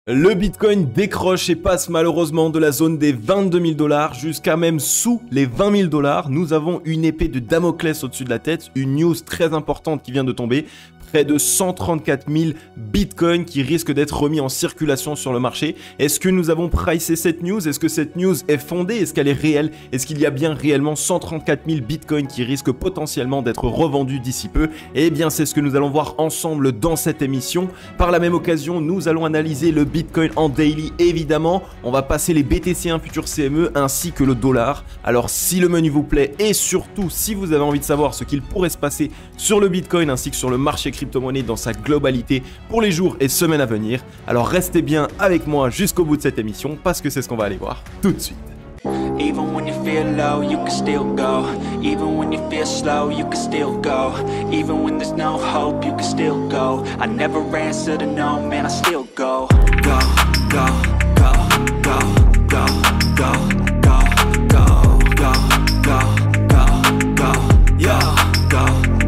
Le Bitcoin décroche et passe malheureusement de la zone des 22 000 $ jusqu'à même sous les 20 000 $. Nous avons une épée de Damoclès au-dessus de la tête, une news très importante qui vient de tomber. Près de 134 000 bitcoins qui risquent d'être remis en circulation sur le marché. Est-ce que nous avons pricé cette news? Est-ce que cette news est fondée? Est-ce qu'elle est réelle? Est-ce qu'il y a bien réellement 134 000 bitcoins qui risquent potentiellement d'être revendus d'ici peu? Eh bien, c'est ce que nous allons voir ensemble dans cette émission. Par la même occasion, nous allons analyser le bitcoin en daily, évidemment. On va passer les BTC1 futurs CME ainsi que le dollar. Alors, si le menu vous plaît et surtout si vous avez envie de savoir ce qu'il pourrait se passer sur le bitcoin ainsi que sur le marché crypto-monnaie dans sa globalité pour les jours et semaines à venir, alors restez bien avec moi jusqu'au bout de cette émission parce que c'est ce qu'on va aller voir tout de suite. Even when you feel low, you can still go. Even when you feel slow, you can still go. Even when there's no hope, you can still go. I never answer to no, man, I still go. Go, go, go, go, go, go, go, go, go, go, go, go, yo, go,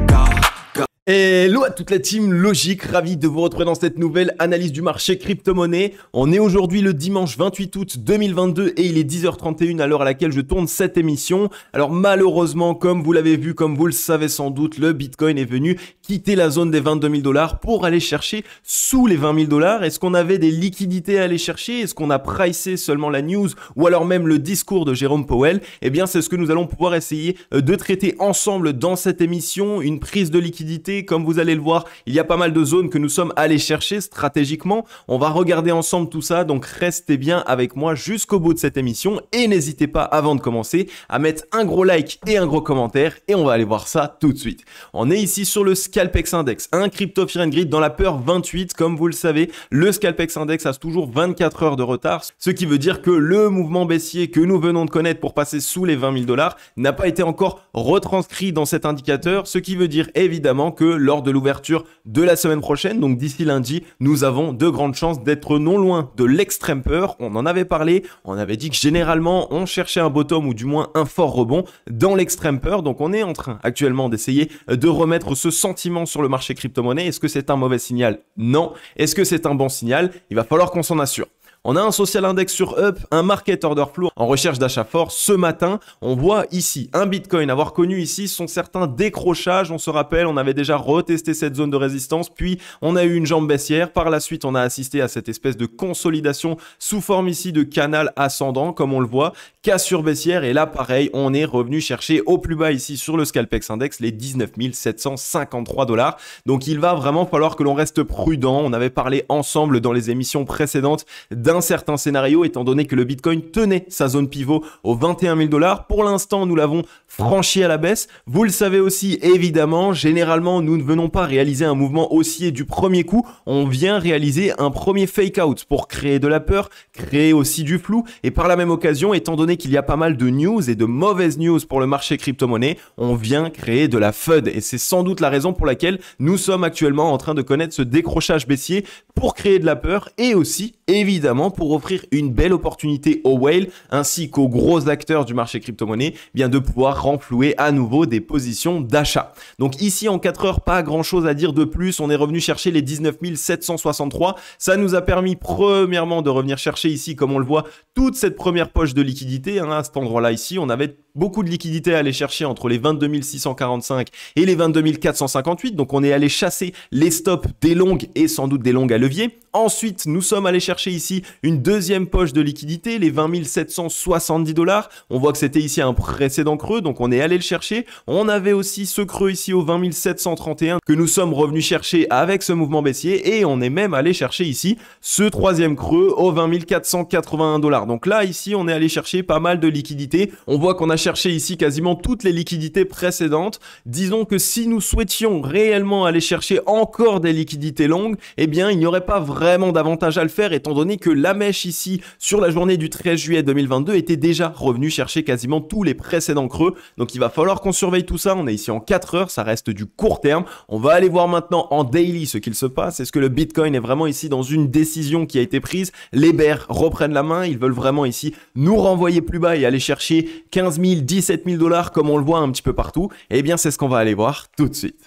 go, go. Hello à toute la team Logique, ravi de vous retrouver dans cette nouvelle analyse du marché crypto-monnaie. On est aujourd'hui le dimanche 28 août 2022 et il est 10h31 à l'heure à laquelle je tourne cette émission. Alors malheureusement, comme vous l'avez vu, comme vous le savez sans doute, le Bitcoin est venu quitter la zone des 22 000 $ pour aller chercher sous les 20 000 $. Est-ce qu'on avait des liquidités à aller chercher? Est-ce qu'on a pricé seulement la news ou alors même le discours de Jérôme Powell? Eh bien, c'est ce que nous allons pouvoir essayer de traiter ensemble dans cette émission. Une prise de liquidité. Comme vous allez le voir, il y a pas mal de zones que nous sommes allés chercher stratégiquement. On va regarder ensemble tout ça, donc restez bien avec moi jusqu'au bout de cette émission et n'hésitez pas avant de commencer à mettre un gros like et un gros commentaire et on va aller voir ça tout de suite. On est ici sur le Scalpex Index, un crypto fear and greed dans la peur 28. Comme vous le savez, le Scalpex Index a toujours 24 heures de retard, ce qui veut dire que le mouvement baissier que nous venons de connaître pour passer sous les 20 000 $ n'a pas été encore retranscrit dans cet indicateur, ce qui veut dire évidemment que lors de l'ouverture de la semaine prochaine, donc d'ici lundi, nous avons de grandes chances d'être non loin de l'extrême peur. On en avait parlé, on avait dit que généralement on cherchait un bottom ou du moins un fort rebond dans l'extrême peur. Donc on est en train actuellement d'essayer de remettre ce sentiment sur le marché crypto-monnaie. Est-ce que c'est un mauvais signal? Non. Est-ce que c'est un bon signal? Il va falloir qu'on s'en assure. On a un social index sur Up, un market order flow en recherche d'achat fort. Ce matin, on voit ici un Bitcoin avoir connu ici son certain décrochage. On se rappelle, on avait déjà retesté cette zone de résistance, puis on a eu une jambe baissière. Par la suite, on a assisté à cette espèce de consolidation sous forme ici de canal ascendant, comme on le voit, cassure baissière. Et là, pareil, on est revenu chercher au plus bas ici sur le Scalpex Index les 19 753 $. Donc, il va vraiment falloir que l'on reste prudent. On avait parlé ensemble dans les émissions précédentes d'un certain scénario, étant donné que le Bitcoin tenait sa zone pivot aux 21 000 $. Pour l'instant, nous l'avons franchi à la baisse. Vous le savez aussi, évidemment, généralement, nous ne venons pas réaliser un mouvement haussier du premier coup. On vient réaliser un premier fake out pour créer de la peur, créer aussi du flou. Et par la même occasion, étant donné qu'il y a pas mal de news et de mauvaises news pour le marché crypto-monnaie, on vient créer de la FUD. Et c'est sans doute la raison pour laquelle nous sommes actuellement en train de connaître ce décrochage baissier pour créer de la peur et aussi, évidemment, pour offrir une belle opportunité aux whales ainsi qu'aux gros acteurs du marché crypto-monnaie, bien de pouvoir renflouer à nouveau des positions d'achat. Donc ici en 4 heures, pas grand chose à dire de plus. On est revenu chercher les 19 763. Ça nous a permis premièrement de revenir chercher ici, comme on le voit, toute cette première poche de liquidité. À cet endroit-là ici, on avait beaucoup de liquidités à aller chercher entre les 22 645 et les 22 458. Donc on est allé chasser les stops des longues et sans doute des longues à levier. Ensuite, nous sommes allés chercher ici une deuxième poche de liquidité, les 20 770 $. On voit que c'était ici un précédent creux, donc on est allé le chercher. On avait aussi ce creux ici aux 20 731 que nous sommes revenus chercher avec ce mouvement baissier et on est même allé chercher ici ce troisième creux aux 20 481 $. Donc là, ici, on est allé chercher pas mal de liquidités. On voit qu'on a cherché ici quasiment toutes les liquidités précédentes. Disons que si nous souhaitions réellement aller chercher encore des liquidités longues, eh bien, il n'y aurait pas vraiment d'avantage à le faire étant donné que la mèche ici sur la journée du 13 juillet 2022 était déjà revenue chercher quasiment tous les précédents creux. Donc il va falloir qu'on surveille tout ça. On est ici en 4 heures, ça reste du court terme. On va aller voir maintenant en daily ce qu'il se passe. Est-ce que le Bitcoin est vraiment ici dans une décision qui a été prise? Les bears reprennent la main, ils veulent vraiment ici nous renvoyer plus bas et aller chercher 15 000, 17 000 $ comme on le voit un petit peu partout. Eh bien c'est ce qu'on va aller voir tout de suite.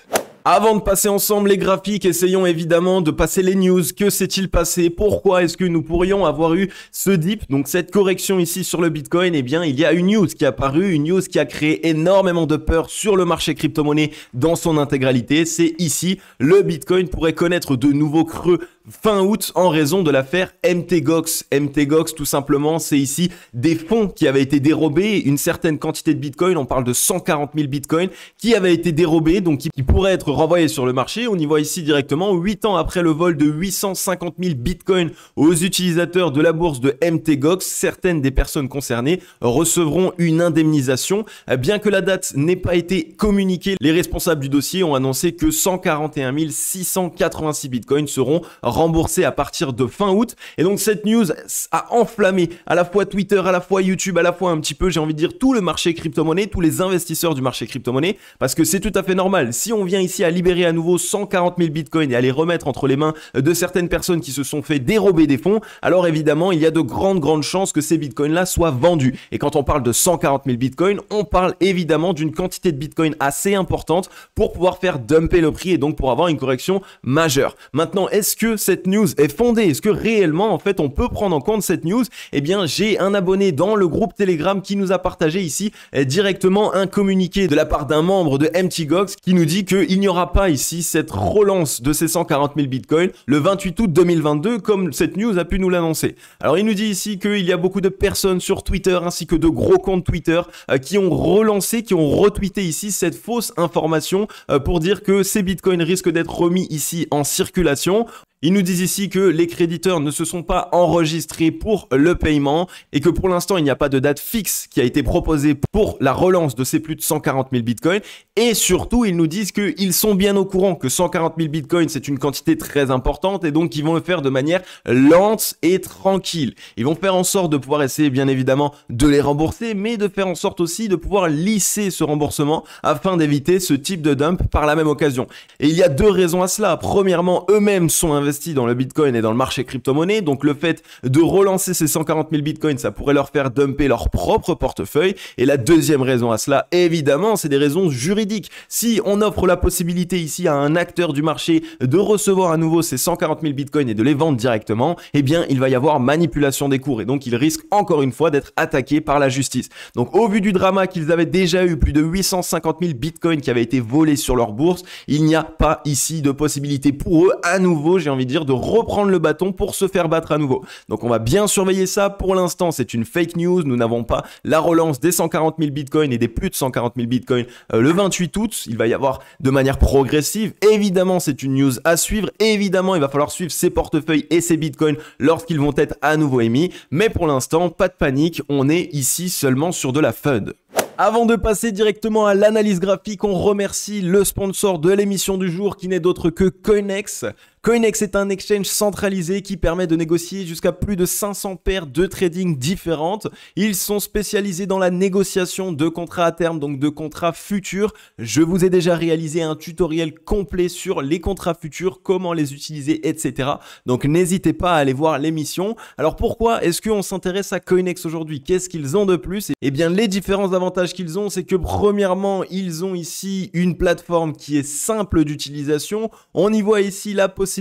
Avant de passer ensemble les graphiques, essayons évidemment de passer les news. Que s'est-il passé? Pourquoi est-ce que nous pourrions avoir eu ce dip? Donc cette correction ici sur le Bitcoin, eh bien il y a une news qui est apparue, une news qui a créé énormément de peur sur le marché crypto-monnaie dans son intégralité. C'est ici, le Bitcoin pourrait connaître de nouveaux creux fin août en raison de l'affaire MTGOX. MTGOX tout simplement, c'est ici des fonds qui avaient été dérobés, une certaine quantité de Bitcoin, on parle de 140 000 Bitcoin qui avaient été dérobés, donc qui pourraient être renvoyés sur le marché. On y voit ici directement 8 ans après le vol de 850 000 Bitcoin aux utilisateurs de la bourse de MTGOX, certaines des personnes concernées recevront une indemnisation. Bien que la date n'ait pas été communiquée, les responsables du dossier ont annoncé que 141 686 Bitcoins seront remboursés à partir de fin août. Et donc cette news a enflammé à la fois Twitter, à la fois YouTube, à la fois un petit peu, j'ai envie de dire, tout le marché crypto-monnaie, tous les investisseurs du marché crypto-monnaie, parce que c'est tout à fait normal. Si on vient ici à libérer à nouveau 140 000 Bitcoins et à les remettre entre les mains de certaines personnes qui se sont fait dérober des fonds, alors évidemment, il y a de grandes chances que ces Bitcoins-là soient vendus. Et quand on parle de 140 000 Bitcoins, on parle évidemment d'une quantité de Bitcoin assez importante pour pouvoir faire dumper le prix et donc pour avoir une correction majeure. Maintenant, est-ce que cette news est fondée? Est-ce que réellement, en fait, on peut prendre en compte cette news? Eh bien, j'ai un abonné dans le groupe Telegram qui nous a partagé ici directement un communiqué de la part d'un membre de MTGOX qui nous dit qu'il n'y aura pas ici cette relance de ces 140 000 Bitcoins le 28 août 2022 comme cette news a pu nous l'annoncer. Alors, il nous dit ici qu'il y a beaucoup de personnes sur Twitter ainsi que de gros comptes Twitter qui ont relancé, qui ont retweeté ici cette fausse information pour dire que ces Bitcoins risquent d'être remis ici en circulation. Ils nous disent ici que les créditeurs ne se sont pas enregistrés pour le paiement et que pour l'instant, il n'y a pas de date fixe qui a été proposée pour la relance de ces plus de 140 000 Bitcoins. Et surtout, ils nous disent qu'ils sont bien au courant que 140 000 Bitcoins, c'est une quantité très importante et donc ils vont le faire de manière lente et tranquille. Ils vont faire en sorte de pouvoir essayer, bien évidemment, de les rembourser, mais de faire en sorte aussi de pouvoir lisser ce remboursement afin d'éviter ce type de dump par la même occasion. Et il y a deux raisons à cela. Premièrement, eux-mêmes sont investis dans le Bitcoin et dans le marché crypto-monnaie, donc le fait de relancer ces 140 000 Bitcoins, ça pourrait leur faire dumper leur propre portefeuille. Et la deuxième raison à cela, évidemment, c'est des raisons juridiques. Si on offre la possibilité ici à un acteur du marché de recevoir à nouveau ces 140 000 Bitcoins et de les vendre directement, eh bien, il va y avoir manipulation des cours et donc ils risquent encore une fois d'être attaqués par la justice. Donc, au vu du drama qu'ils avaient déjà eu, plus de 850 000 Bitcoins qui avaient été volés sur leur bourse, il n'y a pas ici de possibilité pour eux, à nouveau, j'ai envie de dire, de reprendre le bâton pour se faire battre à nouveau. Donc on va bien surveiller ça. Pour l'instant, c'est une fake news. Nous n'avons pas la relance des 140 000 Bitcoins et des plus de 140 000 Bitcoins le 28 août. Il va y avoir de manière progressive. Évidemment, c'est une news à suivre. Évidemment, il va falloir suivre ces portefeuilles et ces Bitcoins lorsqu'ils vont être à nouveau émis. Mais pour l'instant, pas de panique. On est ici seulement sur de la FUD. Avant de passer directement à l'analyse graphique, on remercie le sponsor de l'émission du jour qui n'est d'autre que Coinex. Coinex est un exchange centralisé qui permet de négocier jusqu'à plus de 500 paires de trading différentes. Ils sont spécialisés dans la négociation de contrats à terme, donc de contrats futurs. Je vous ai déjà réalisé un tutoriel complet sur les contrats futurs, comment les utiliser, etc. Donc n'hésitez pas à aller voir l'émission. Alors pourquoi est-ce qu'on s'intéresse à Coinex aujourd'hui? Qu'est-ce qu'ils ont de plus? Eh bien, les différents avantages qu'ils ont, c'est que premièrement, ils ont ici une plateforme qui est simple d'utilisation. On y voit ici la possibilité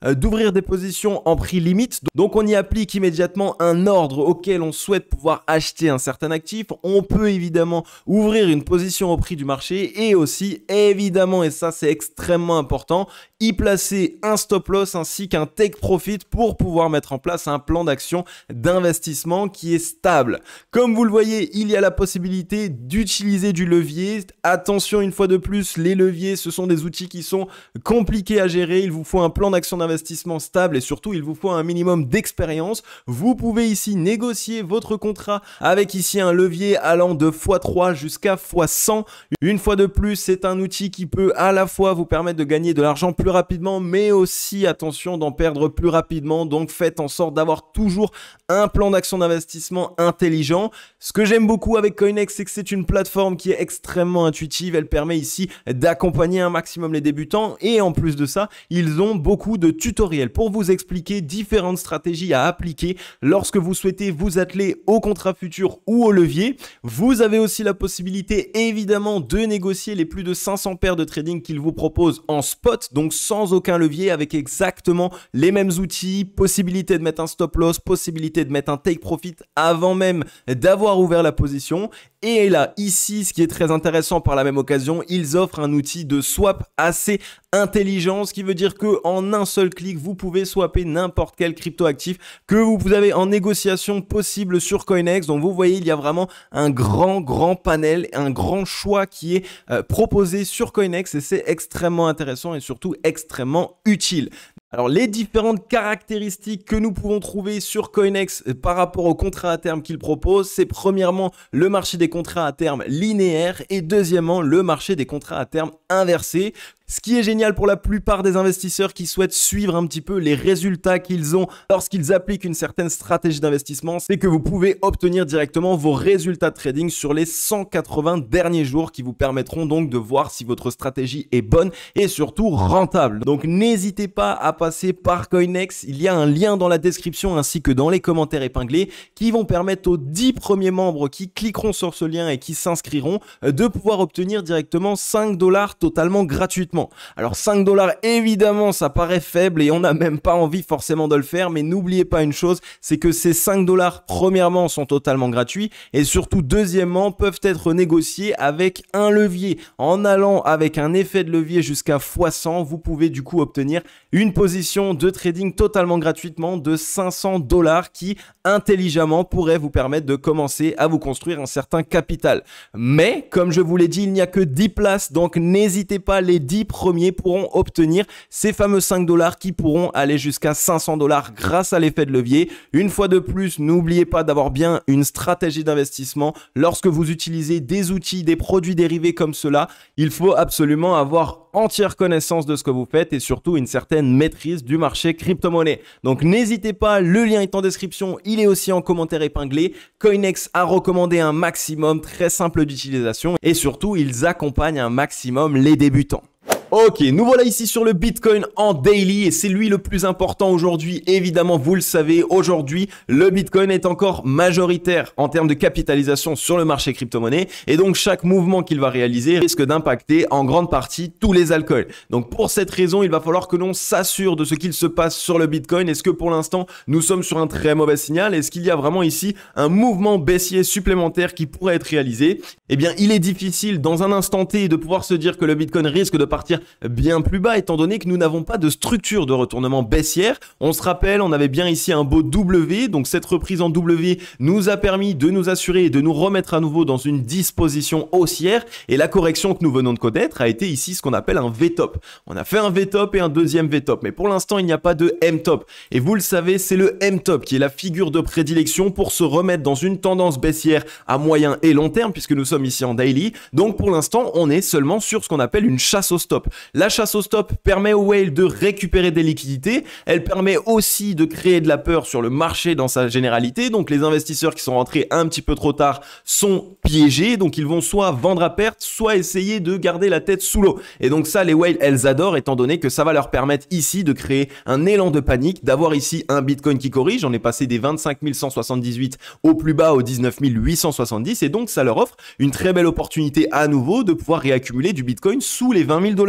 d'ouvrir des positions en prix limite. Donc on y applique immédiatement un ordre auquel on souhaite pouvoir acheter un certain actif. On peut évidemment ouvrir une position au prix du marché et aussi évidemment, et ça c'est extrêmement important, y placer un stop loss ainsi qu'un take profit pour pouvoir mettre en place un plan d'action d'investissement qui est stable. Comme vous le voyez, il y a la possibilité d'utiliser du levier. Attention, une fois de plus, les leviers, ce sont des outils qui sont compliqués à gérer. Il vous faut un plan d'action d'investissement stable et surtout, il vous faut un minimum d'expérience. Vous pouvez ici négocier votre contrat avec ici un levier allant de x3 jusqu'à x100. Une fois de plus, c'est un outil qui peut à la fois vous permettre de gagner de l'argent plus rapidement, mais aussi, attention, d'en perdre plus rapidement. Donc, faites en sorte d'avoir toujours un plan d'action d'investissement intelligent. Ce que j'aime beaucoup avec Coinex, c'est que c'est une plateforme qui est extrêmement intuitive. Elle permet ici d'accompagner un maximum les débutants et en plus de ça, ils ont ont beaucoup de tutoriels pour vous expliquer différentes stratégies à appliquer lorsque vous souhaitez vous atteler au contrat futur ou au levier. Vous avez aussi la possibilité évidemment de négocier les plus de 500 paires de trading qu'ils vous proposent en spot, donc sans aucun levier, avec exactement les mêmes outils, possibilité de mettre un stop loss, possibilité de mettre un take profit avant même d'avoir ouvert la position. Et là, ici, ce qui est très intéressant par la même occasion, ils offrent un outil de swap assez intelligent, ce qui veut dire que en un seul clic, vous pouvez swapper n'importe quel crypto-actif que vous avez en négociation possible sur CoinEx. Donc vous voyez, il y a vraiment un grand panel, un grand choix qui est proposé sur CoinEx et c'est extrêmement intéressant et surtout extrêmement utile. Alors, les différentes caractéristiques que nous pouvons trouver sur CoinEx par rapport au contrat à terme qu'il propose, c'est premièrement le marché des contrats à terme linéaire et deuxièmement le marché des contrats à terme inversés. Ce qui est génial pour la plupart des investisseurs qui souhaitent suivre un petit peu les résultats qu'ils ont lorsqu'ils appliquent une certaine stratégie d'investissement, c'est que vous pouvez obtenir directement vos résultats de trading sur les 180 derniers jours qui vous permettront donc de voir si votre stratégie est bonne et surtout rentable. Donc n'hésitez pas à passer par CoinEx, il y a un lien dans la description ainsi que dans les commentaires épinglés qui vont permettre aux 10 premiers membres qui cliqueront sur ce lien et qui s'inscriront de pouvoir obtenir directement 5 $ totalement gratuitement. Alors 5 $, évidemment, ça paraît faible et on n'a même pas envie forcément de le faire, mais n'oubliez pas une chose, c'est que ces 5 $, premièrement, sont totalement gratuits et surtout, deuxièmement, peuvent être négociés avec un levier. En allant avec un effet de levier jusqu'à x100, vous pouvez du coup obtenir une position de trading totalement gratuitement de 500 $ qui, intelligemment, pourrait vous permettre de commencer à vous construire un certain capital. Mais, comme je vous l'ai dit, il n'y a que 10 places, donc n'hésitez pas, les 10 premiers pourront obtenir ces fameux 5 $ qui pourront aller jusqu'à 500 $ grâce à l'effet de levier. Une fois de plus, n'oubliez pas d'avoir bien une stratégie d'investissement. Lorsque vous utilisez des outils, des produits dérivés comme cela, il faut absolument avoir entière connaissance de ce que vous faites et surtout une certaine maîtrise du marché crypto-monnaie. Donc n'hésitez pas, le lien est en description, il est aussi en commentaire épinglé. CoinEx a recommandé un maximum très simple d'utilisation et surtout ils accompagnent un maximum les débutants. Ok, nous voilà ici sur le Bitcoin en daily et c'est lui le plus important aujourd'hui. Évidemment, vous le savez, aujourd'hui, le Bitcoin est encore majoritaire en termes de capitalisation sur le marché crypto-monnaie et donc chaque mouvement qu'il va réaliser risque d'impacter en grande partie tous les altcoins. Donc pour cette raison, il va falloir que l'on s'assure de ce qu'il se passe sur le Bitcoin. Est-ce que pour l'instant, nous sommes sur un très mauvais signal? Est-ce qu'il y a vraiment ici un mouvement baissier supplémentaire qui pourrait être réalisé? Eh bien, il est difficile dans un instant T de pouvoir se dire que le Bitcoin risque de partir bien plus bas étant donné que nous n'avons pas de structure de retournement baissière. On se rappelle, on avait bien ici un beau W, donc cette reprise en W nous a permis de nous assurer et de nous remettre à nouveau dans une disposition haussière et la correction que nous venons de connaître a été ici ce qu'on appelle un V-top. On a fait un V-top et un deuxième V-top, mais pour l'instant il n'y a pas de M-top et vous le savez, c'est le M-top qui est la figure de prédilection pour se remettre dans une tendance baissière à moyen et long terme puisque nous sommes ici en daily. Donc pour l'instant on est seulement sur ce qu'on appelle une chasse au stop. La chasse au stop permet au whale de récupérer des liquidités, elle permet aussi de créer de la peur sur le marché dans sa généralité, donc les investisseurs qui sont rentrés un petit peu trop tard sont piégés, donc ils vont soit vendre à perte, soit essayer de garder la tête sous l'eau. Et donc ça, les whales, elles adorent étant donné que ça va leur permettre ici de créer un élan de panique, d'avoir ici un Bitcoin qui corrige, on est passé des 25 178 au plus bas aux 19 870 et donc ça leur offre une très belle opportunité à nouveau de pouvoir réaccumuler du Bitcoin sous les 20 000 $.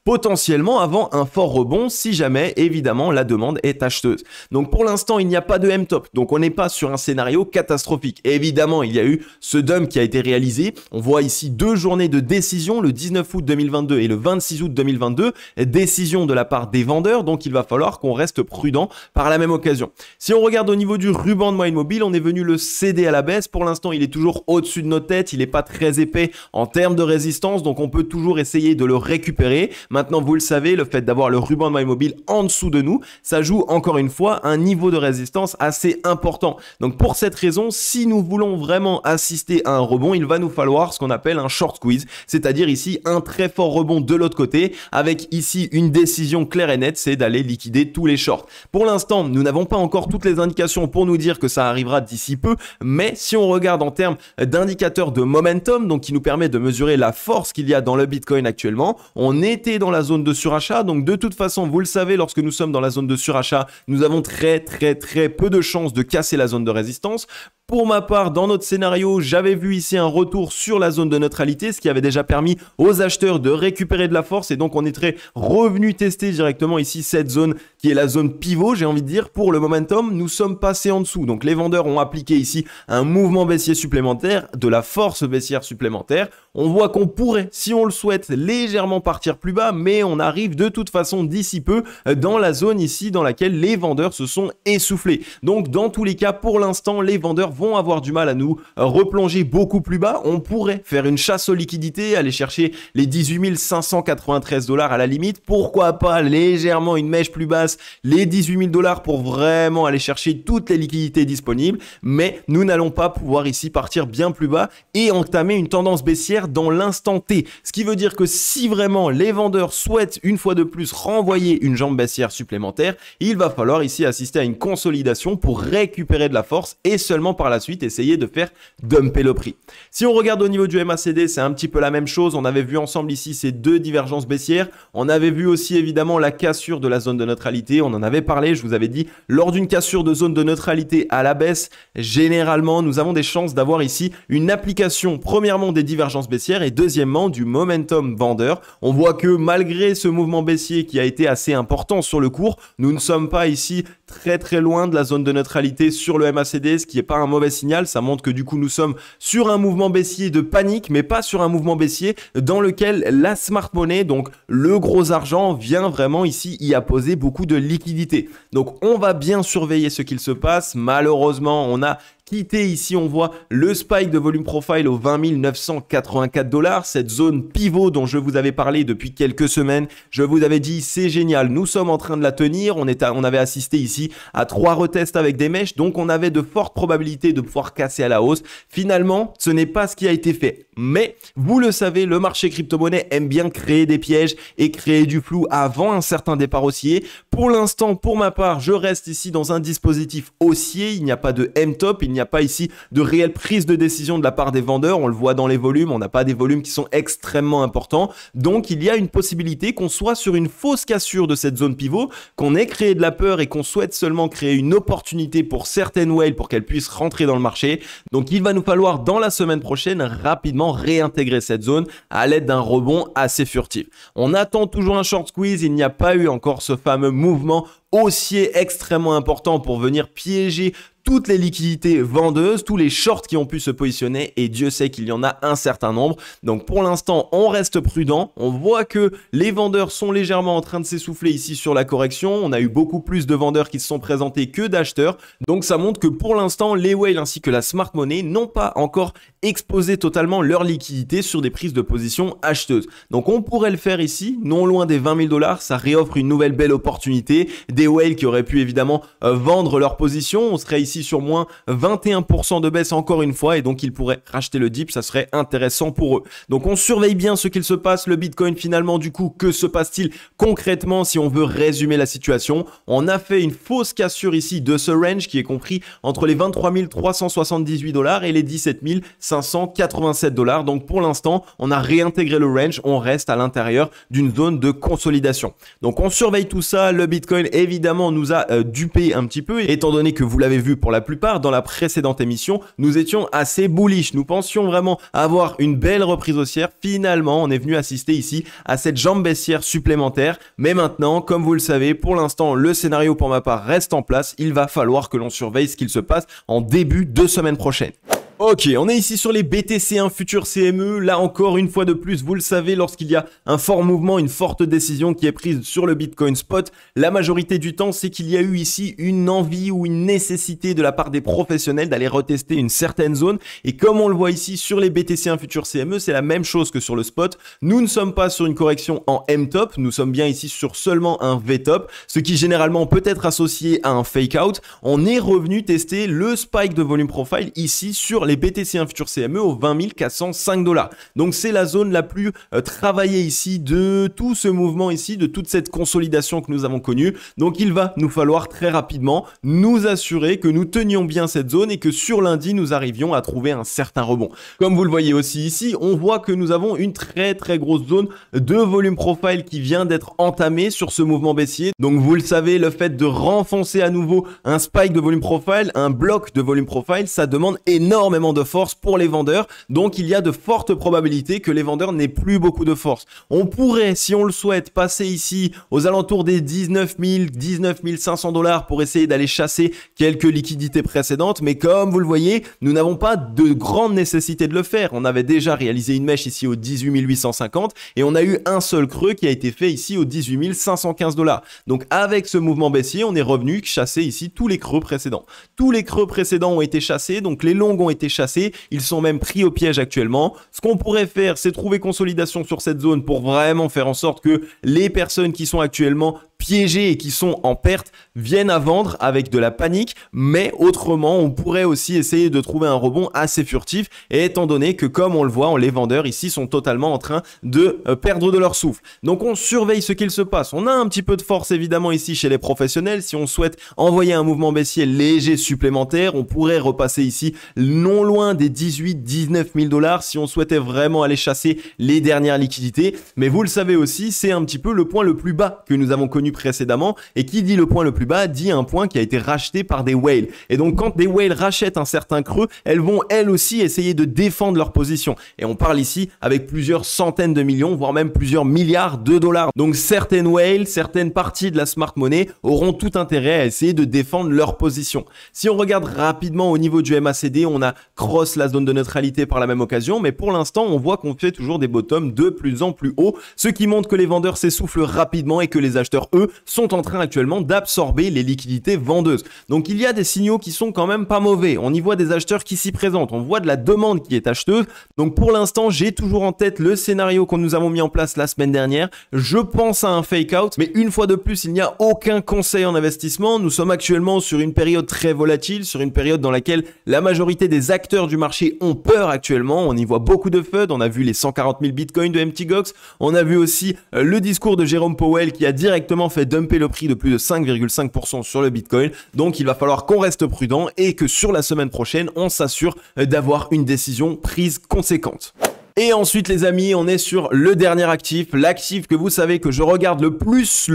Potentiellement avant un fort rebond si jamais évidemment la demande est acheteuse. Donc pour l'instant il n'y a pas de M-top, donc on n'est pas sur un scénario catastrophique. Et évidemment il y a eu ce dump qui a été réalisé, on voit ici 2 journées de décision, le 19 août 2022 et le 26 août 2022, décision de la part des vendeurs, donc il va falloir qu'on reste prudent par la même occasion. Si on regarde au niveau du ruban de moyenne mobile, on est venu le céder à la baisse, pour l'instant il est toujours au-dessus de nos têtes, il n'est pas très épais en termes de résistance, donc on peut toujours essayer de le récupérer. Maintenant, vous le savez, le fait d'avoir le ruban de moyenne mobile en dessous de nous, ça joue encore une fois un niveau de résistance assez important. Donc pour cette raison, si nous voulons vraiment assister à un rebond, il va nous falloir ce qu'on appelle un short squeeze, c'est-à-dire ici un très fort rebond de l'autre côté, avec ici une décision claire et nette, c'est d'aller liquider tous les shorts. Pour l'instant, nous n'avons pas encore toutes les indications pour nous dire que ça arrivera d'ici peu, mais si on regarde en termes d'indicateurs de momentum, donc qui nous permet de mesurer la force qu'il y a dans le Bitcoin actuellement, on on était dans la zone de surachat. Donc de toute façon, vous le savez, lorsque nous sommes dans la zone de surachat, nous avons très peu de chances de casser la zone de résistance. Pour ma part, dans notre scénario, j'avais vu ici un retour sur la zone de neutralité, ce qui avait déjà permis aux acheteurs de récupérer de la force, et donc on est revenu tester directement ici cette zone qui est la zone pivot, j'ai envie de dire. Pour le momentum, nous sommes passés en dessous. Donc les vendeurs ont appliqué ici un mouvement baissier supplémentaire, de la force baissière supplémentaire. On voit qu'on pourrait, si on le souhaite, légèrement partir plus bas, mais on arrive de toute façon d'ici peu dans la zone ici dans laquelle les vendeurs se sont essoufflés. Donc dans tous les cas, pour l'instant, les vendeurs vont avoir du mal à nous replonger beaucoup plus bas. On pourrait faire une chasse aux liquidités, aller chercher les 18 593 $ à la limite. Pourquoi pas légèrement une mèche plus basse, les 18 000 $ pour vraiment aller chercher toutes les liquidités disponibles. Mais nous n'allons pas pouvoir ici partir bien plus bas et entamer une tendance baissière dans l'instant T. Ce qui veut dire que si vraiment les vendeurs souhaitent une fois de plus renvoyer une jambe baissière supplémentaire, il va falloir ici assister à une consolidation pour récupérer de la force et seulement par la suite essayer de faire dumper le prix. Si on regarde au niveau du MACD, c'est un petit peu la même chose. On avait vu ensemble ici ces deux divergences baissières. On avait vu aussi évidemment la cassure de la zone de neutralité. On en avait parlé, je vous avais dit, lors d'une cassure de zone de neutralité à la baisse, généralement, nous avons des chances d'avoir ici une application, premièrement des divergences baissières et deuxièmement du momentum vendeur. On voit que malgré ce mouvement baissier qui a été assez important sur le cours, nous ne sommes pas ici très loin de la zone de neutralité sur le MACD, ce qui n'est pas un mauvais signal. Ça montre que du coup nous sommes sur un mouvement baissier de panique, mais pas sur un mouvement baissier dans lequel la smart money, donc le gros argent, vient vraiment ici y apposer beaucoup de liquidité. Donc on va bien surveiller ce qu'il se passe. Malheureusement, on a quitté ici, on voit le spike de volume profile aux 20 984 $, cette zone pivot dont je vous avais parlé depuis quelques semaines. Je vous avais dit c'est génial, nous sommes en train de la tenir. On avait assisté ici à 3 retests avec des mèches, donc on avait de fortes probabilités de pouvoir casser à la hausse. Finalement, ce n'est pas ce qui a été fait. Mais vous le savez, le marché crypto-monnaie aime bien créer des pièges et créer du flou avant un certain départ haussier. Pour l'instant, pour ma part, je reste ici dans un dispositif haussier. Il n'y a pas de M-top, il n'y a pas ici de réelle prise de décision de la part des vendeurs. On le voit dans les volumes, on n'a pas des volumes qui sont extrêmement importants. Donc, il y a une possibilité qu'on soit sur une fausse cassure de cette zone pivot, qu'on ait créé de la peur et qu'on souhaite seulement créer une opportunité pour certaines whales pour qu'elles puissent rentrer dans le marché. Donc, il va nous falloir dans la semaine prochaine rapidement réintégrer cette zone à l'aide d'un rebond assez furtif. On attend toujours un short squeeze, il n'y a pas eu encore ce fameux mouvement haussier extrêmement important pour venir piéger toutes les liquidités vendeuses, tous les shorts qui ont pu se positionner, et Dieu sait qu'il y en a un certain nombre. Donc pour l'instant, on reste prudent. On voit que les vendeurs sont légèrement en train de s'essouffler ici sur la correction. On a eu beaucoup plus de vendeurs qui se sont présentés que d'acheteurs. Donc ça montre que pour l'instant, les whales ainsi que la smart money n'ont pas encore exposé totalement leur liquidité sur des prises de position acheteuses. Donc on pourrait le faire ici, non loin des 20 000 $. Ça réoffre une nouvelle belle opportunité. Des whales qui auraient pu évidemment vendre leur position. On serait ici sur moins 21% de baisse encore une fois, et donc ils pourraient racheter le dip. Ça serait intéressant pour eux. Donc on surveille bien ce qu'il se passe. Le Bitcoin finalement, du coup, que se passe-t-il concrètement si on veut résumer la situation? On a fait une fausse cassure ici de ce range qui est compris entre les 23 378 $ et les 17 587 $. Donc pour l'instant, on a réintégré le range. On reste à l'intérieur d'une zone de consolidation. Donc on surveille tout ça. Le Bitcoin évidemment nous a dupé un petit peu, étant donné que vous l'avez vu pour la plupart dans la précédente émission, nous étions assez bullish. Nous pensions vraiment avoir une belle reprise haussière. Finalement, on est venu assister ici à cette jambe baissière supplémentaire. Mais maintenant, comme vous le savez, pour l'instant, le scénario pour ma part reste en place. Il va falloir que l'on surveille ce qu'il se passe en début de semaine prochaine. Ok, on est ici sur les BTC1 futurs CME. Là encore, une fois de plus, vous le savez, lorsqu'il y a un fort mouvement, une forte décision qui est prise sur le Bitcoin spot, la majorité du temps, c'est qu'il y a eu ici une envie ou une nécessité de la part des professionnels d'aller retester une certaine zone. Et comme on le voit ici sur les BTC1 futurs CME, c'est la même chose que sur le spot. Nous ne sommes pas sur une correction en M-top, nous sommes bien ici sur seulement un V-top, ce qui généralement peut être associé à un fake out. On est revenu tester le spike de volume profile ici sur les BTC 1 Future CME aux 20 405 $. Donc c'est la zone la plus travaillée ici de tout ce mouvement ici, de toute cette consolidation que nous avons connue. Donc il va nous falloir très rapidement nous assurer que nous tenions bien cette zone et que sur lundi nous arrivions à trouver un certain rebond. Comme vous le voyez aussi ici, on voit que nous avons une très grosse zone de volume profile qui vient d'être entamée sur ce mouvement baissier. Donc vous le savez, le fait de renfoncer à nouveau un spike de volume profile, un bloc de volume profile, ça demande énormément de force pour les vendeurs. Donc il y a de fortes probabilités que les vendeurs n'aient plus beaucoup de force. On pourrait, si on le souhaite, passer ici aux alentours des 19 000, 19 500 $ pour essayer d'aller chasser quelques liquidités précédentes. Mais comme vous le voyez, nous n'avons pas de grande nécessité de le faire. On avait déjà réalisé une mèche ici aux 18 850 et on a eu un seul creux qui a été fait ici aux 18 515 $. Donc avec ce mouvement baissier, on est revenu chasser ici tous les creux précédents. Tous les creux précédents ont été chassés, donc les longues ont été chassés. Ils sont même pris au piège actuellement. Ce qu'on pourrait faire, c'est trouver consolidation sur cette zone pour vraiment faire en sorte que les personnes qui sont actuellement piégés et qui sont en perte viennent à vendre avec de la panique, mais autrement on pourrait aussi essayer de trouver un rebond assez furtif, et étant donné que comme on le voit, les vendeurs ici sont totalement en train de perdre de leur souffle. Donc on surveille ce qu'il se passe. On a un petit peu de force évidemment ici chez les professionnels. Si on souhaite envoyer un mouvement baissier léger supplémentaire, on pourrait repasser ici non loin des 18-19 000 $ si on souhaitait vraiment aller chasser les dernières liquidités. Mais vous le savez aussi, c'est un petit peu le point le plus bas que nous avons connu précédemment, et qui dit le point le plus bas dit un point qui a été racheté par des whales. Et donc quand des whales rachètent un certain creux, elles vont elles aussi essayer de défendre leur position, et on parle ici avec plusieurs centaines de millions, voire même plusieurs milliards de dollars. Donc certaines whales, certaines parties de la smart money auront tout intérêt à essayer de défendre leur position. Si on regarde rapidement au niveau du MACD, on a cross la zone de neutralité par la même occasion, mais pour l'instant on voit qu'on fait toujours des bottoms de plus en plus haut, ce qui montre que les vendeurs s'essoufflent rapidement et que les acheteurs eux sont en train actuellement d'absorber les liquidités vendeuses. Donc il y a des signaux qui sont quand même pas mauvais. On y voit des acheteurs qui s'y présentent, on voit de la demande qui est acheteuse. Donc pour l'instant, j'ai toujours en tête le scénario que nous avons mis en place la semaine dernière. Je pense à un fake out, mais une fois de plus, il n'y a aucun conseil en investissement. Nous sommes actuellement sur une période très volatile, sur une période dans laquelle la majorité des acteurs du marché ont peur actuellement. On y voit beaucoup de FUD, on a vu les 140 000 bitcoins de Mt. Gox, on a vu aussi le discours de Jérôme Powell qui a directement fait dumper le prix de plus de 5,5% sur le Bitcoin. Donc il va falloir qu'on reste prudent et que sur la semaine prochaine, on s'assure d'avoir une décision prise conséquente. Et ensuite les amis, on est sur le dernier actif, l'actif que vous savez que je regarde le plus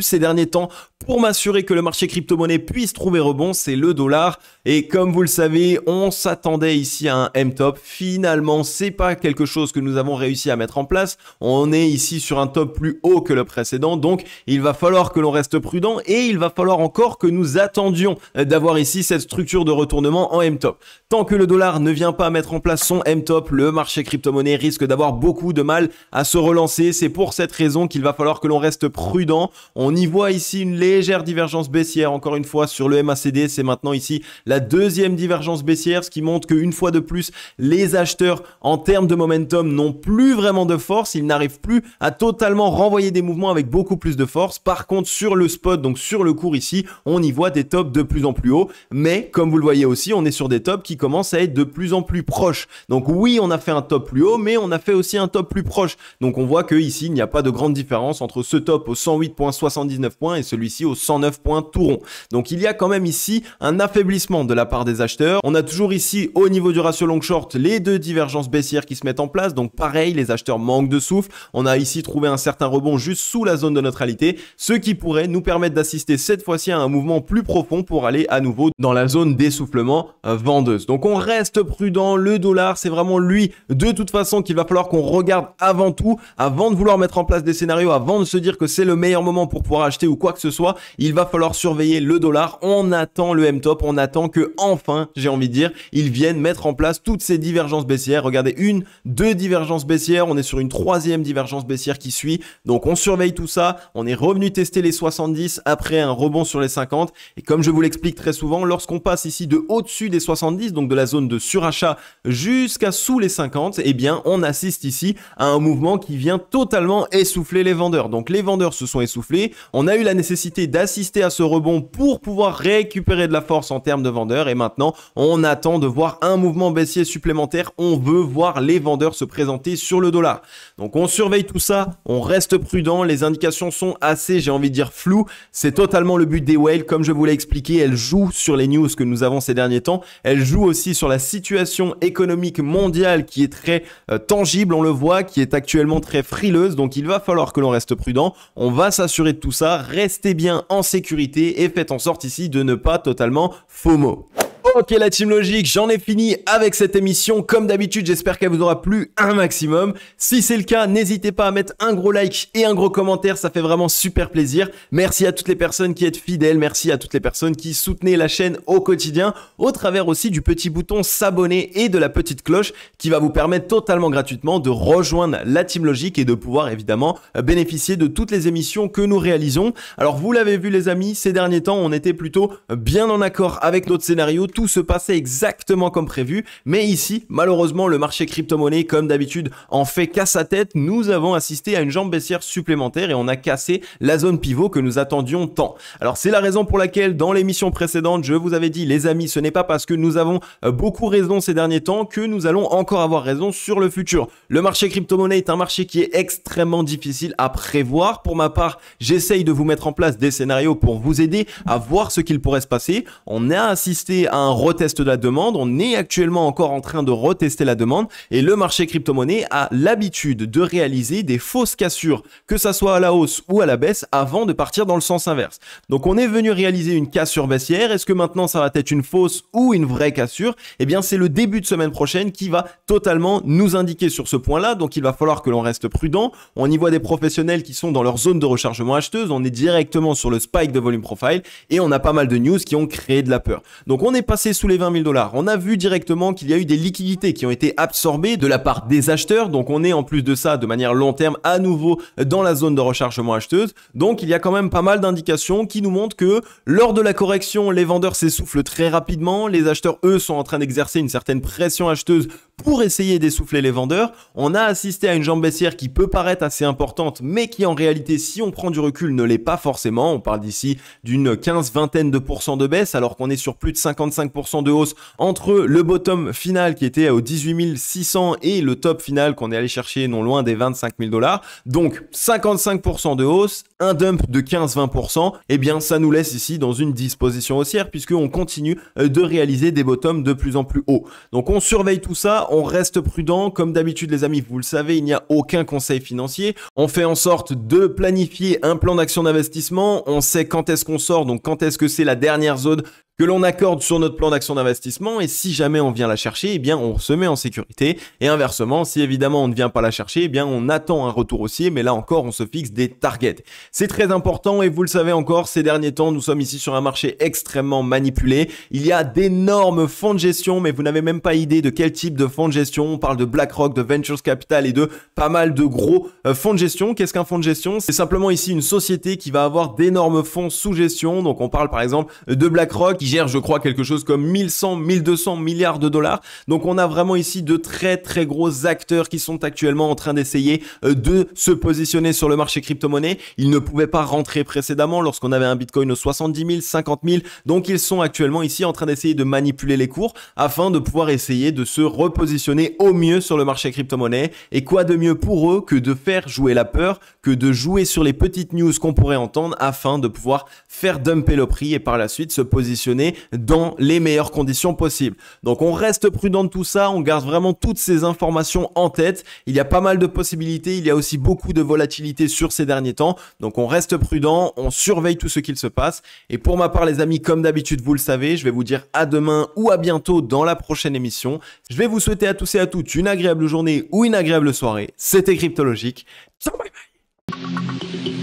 ces derniers temps pour m'assurer que le marché crypto-monnaie puisse trouver rebond, c'est le dollar. Et comme vous le savez, on s'attendait ici à un M-top. Finalement, c'est pas quelque chose que nous avons réussi à mettre en place. On est ici sur un top plus haut que le précédent, donc il va falloir que l'on reste prudent et il va falloir encore que nous attendions d'avoir ici cette structure de retournement en M-top. Tant que le dollar ne vient pas mettre en place son M-top, le marché crypto-monnaie risque d'avoir beaucoup de mal à se relancer. C'est pour cette raison qu'il va falloir que l'on reste prudent. On y voit ici une légère divergence baissière, encore une fois sur le MACD, c'est maintenant ici la deuxième divergence baissière, ce qui montre qu'une fois de plus, les acheteurs en termes de momentum n'ont plus vraiment de force, ils n'arrivent plus à totalement renvoyer des mouvements avec beaucoup plus de force. Par contre, sur le spot, donc sur le cours ici, on y voit des tops de plus en plus hauts, mais comme vous le voyez aussi, on est sur des tops qui commencent à être de plus en plus proches. Donc oui, on a fait un top plus haut, mais on a fait aussi un top plus proche. Donc on voit que ici, il n'y a pas de grande différence entre ce top au 108,79 points et celui-ci au 109 points tout rond. Donc il y a quand même ici un affaiblissement de la part des acheteurs. On a toujours ici au niveau du ratio long short les deux divergences baissières qui se mettent en place. Donc pareil, les acheteurs manquent de souffle. On a ici trouvé un certain rebond juste sous la zone de neutralité, ce qui pourrait nous permettre d'assister cette fois-ci à un mouvement plus profond pour aller à nouveau dans la zone d'essoufflement vendeuse. Donc on reste prudent. Le dollar, c'est vraiment lui de toute façon qu'il va falloir qu'on regarde avant tout, avant de vouloir mettre en place des scénarios, avant de se dire que c'est le meilleur moment pour pouvoir acheter ou quoi que ce soit. Il va falloir surveiller le dollar. On attend le M-top, on attend que enfin, j'ai envie de dire, ils viennent mettre en place toutes ces divergences baissières. Regardez, une, deux divergences baissières, on est sur une troisième divergence baissière qui suit. Donc on surveille tout ça. On est revenu tester les 70 après un rebond sur les 50. Et comme je vous l'explique très souvent, lorsqu'on passe ici de au-dessus des 70, donc de la zone de surachat jusqu'à sous les 50, eh bien on assiste ici à un mouvement qui vient totalement essouffler les vendeurs. Donc les vendeurs se sont essoufflés. On a eu la nécessité profiter d'assister à ce rebond pour pouvoir récupérer de la force en termes de vendeurs. Et maintenant, on attend de voir un mouvement baissier supplémentaire. On veut voir les vendeurs se présenter sur le dollar. Donc on surveille tout ça, on reste prudent. Les indications sont assez, j'ai envie de dire, floues. C'est totalement le but des whales. Comme je vous l'ai expliqué, elles jouent sur les news que nous avons ces derniers temps. Elles jouent aussi sur la situation économique mondiale qui est très tangible, on le voit, qui est actuellement très frileuse. Donc il va falloir que l'on reste prudent. On va s'assurer de tout ça. Restez bien en sécurité et faites en sorte ici de ne pas totalement FOMO. Ok la team logique, j'en ai fini avec cette émission. Comme d'habitude, j'espère qu'elle vous aura plu un maximum. Si c'est le cas, n'hésitez pas à mettre un gros like et un gros commentaire, ça fait vraiment super plaisir. Merci à toutes les personnes qui êtes fidèles, merci à toutes les personnes qui soutenaient la chaîne au quotidien, au travers aussi du petit bouton s'abonner et de la petite cloche qui va vous permettre totalement gratuitement de rejoindre la team logique et de pouvoir évidemment bénéficier de toutes les émissions que nous réalisons. Alors vous l'avez vu les amis, ces derniers temps, on était plutôt bien en accord avec notre scénario. Tout se passait exactement comme prévu, mais ici, malheureusement, le marché crypto-monnaie, comme d'habitude, en fait qu'à sa tête. Nous avons assisté à une jambe baissière supplémentaire et on a cassé la zone pivot que nous attendions tant. Alors, c'est la raison pour laquelle, dans l'émission précédente, je vous avais dit, les amis, ce n'est pas parce que nous avons beaucoup raison ces derniers temps que nous allons encore avoir raison sur le futur. Le marché crypto-monnaie est un marché qui est extrêmement difficile à prévoir. Pour ma part, j'essaye de vous mettre en place des scénarios pour vous aider à voir ce qu'il pourrait se passer. On a assisté à un retest de la demande, on est actuellement encore en train de retester la demande et le marché crypto-monnaie a l'habitude de réaliser des fausses cassures, que ça soit à la hausse ou à la baisse, avant de partir dans le sens inverse. Donc on est venu réaliser une cassure baissière. Est-ce que maintenant ça va être une fausse ou une vraie cassure? Eh bien c'est le début de semaine prochaine qui va totalement nous indiquer sur ce point-là, donc il va falloir que l'on reste prudent. On y voit des professionnels qui sont dans leur zone de rechargement acheteuse, on est directement sur le spike de volume profile et on a pas mal de news qui ont créé de la peur. Donc on est passé sous les 20 000 $. On a vu directement qu'il y a eu des liquidités qui ont été absorbées de la part des acheteurs. Donc on est en plus de ça de manière long terme à nouveau dans la zone de rechargement acheteuse. Donc il y a quand même pas mal d'indications qui nous montrent que lors de la correction, les vendeurs s'essoufflent très rapidement. Les acheteurs, eux, sont en train d'exercer une certaine pression acheteuse pour essayer d'essouffler les vendeurs. On a assisté à une jambe baissière qui peut paraître assez importante, mais qui en réalité, si on prend du recul, ne l'est pas forcément. On parle d'ici d'une 15-vingtaine de % de baisse, alors qu'on est sur plus de 55% de hausse entre le bottom final qui était au 18 600 et le top final qu'on est allé chercher non loin des 25 000 $. Donc 55% de hausse, un dump de 15-20%, eh bien ça nous laisse ici dans une disposition haussière puisqu'on continue de réaliser des bottoms de plus en plus hauts. Donc on surveille tout ça, on reste prudent. Comme d'habitude les amis, vous le savez, il n'y a aucun conseil financier. On fait en sorte de planifier un plan d'action d'investissement. On sait quand est-ce qu'on sort, donc quand est-ce que c'est la dernière zone que l'on accorde sur notre plan d'action d'investissement, et si jamais on vient la chercher, eh bien on se met en sécurité, et inversement, si évidemment on ne vient pas la chercher, eh bien on attend un retour haussier, mais là encore on se fixe des targets. C'est très important et vous le savez encore, ces derniers temps nous sommes ici sur un marché extrêmement manipulé. Il y a d'énormes fonds de gestion, mais vous n'avez même pas idée de quel type de fonds de gestion. On parle de BlackRock, de Ventures Capital et de pas mal de gros fonds de gestion. Qu'est-ce qu'un fonds de gestion? C'est simplement ici une société qui va avoir d'énormes fonds sous gestion. Donc on parle par exemple de BlackRock qui gère, je crois, quelque chose comme 1100-1200 milliards de dollars. Donc on a vraiment ici de très très gros acteurs qui sont actuellement en train d'essayer de se positionner sur le marché crypto-monnaie. Ils ne pouvaient pas rentrer précédemment lorsqu'on avait un Bitcoin aux 70 000, 50 000. Donc ils sont actuellement ici en train d'essayer de manipuler les cours afin de pouvoir essayer de se repositionner au mieux sur le marché crypto-monnaie. Et quoi de mieux pour eux que de faire jouer la peur, que de jouer sur les petites news qu'on pourrait entendre afin de pouvoir faire dumper le prix et par la suite se positionner dans les meilleures conditions possibles. Donc on reste prudent de tout ça, on garde vraiment toutes ces informations en tête. Il y a pas mal de possibilités, il y a aussi beaucoup de volatilité sur ces derniers temps. Donc on reste prudent, on surveille tout ce qu'il se passe. Et pour ma part les amis, comme d'habitude vous le savez, je vais vous dire à demain ou à bientôt dans la prochaine émission. Je vais vous souhaiter à tous et à toutes une agréable journée ou une agréable soirée. C'était Cryptologique. Ciao, bye bye.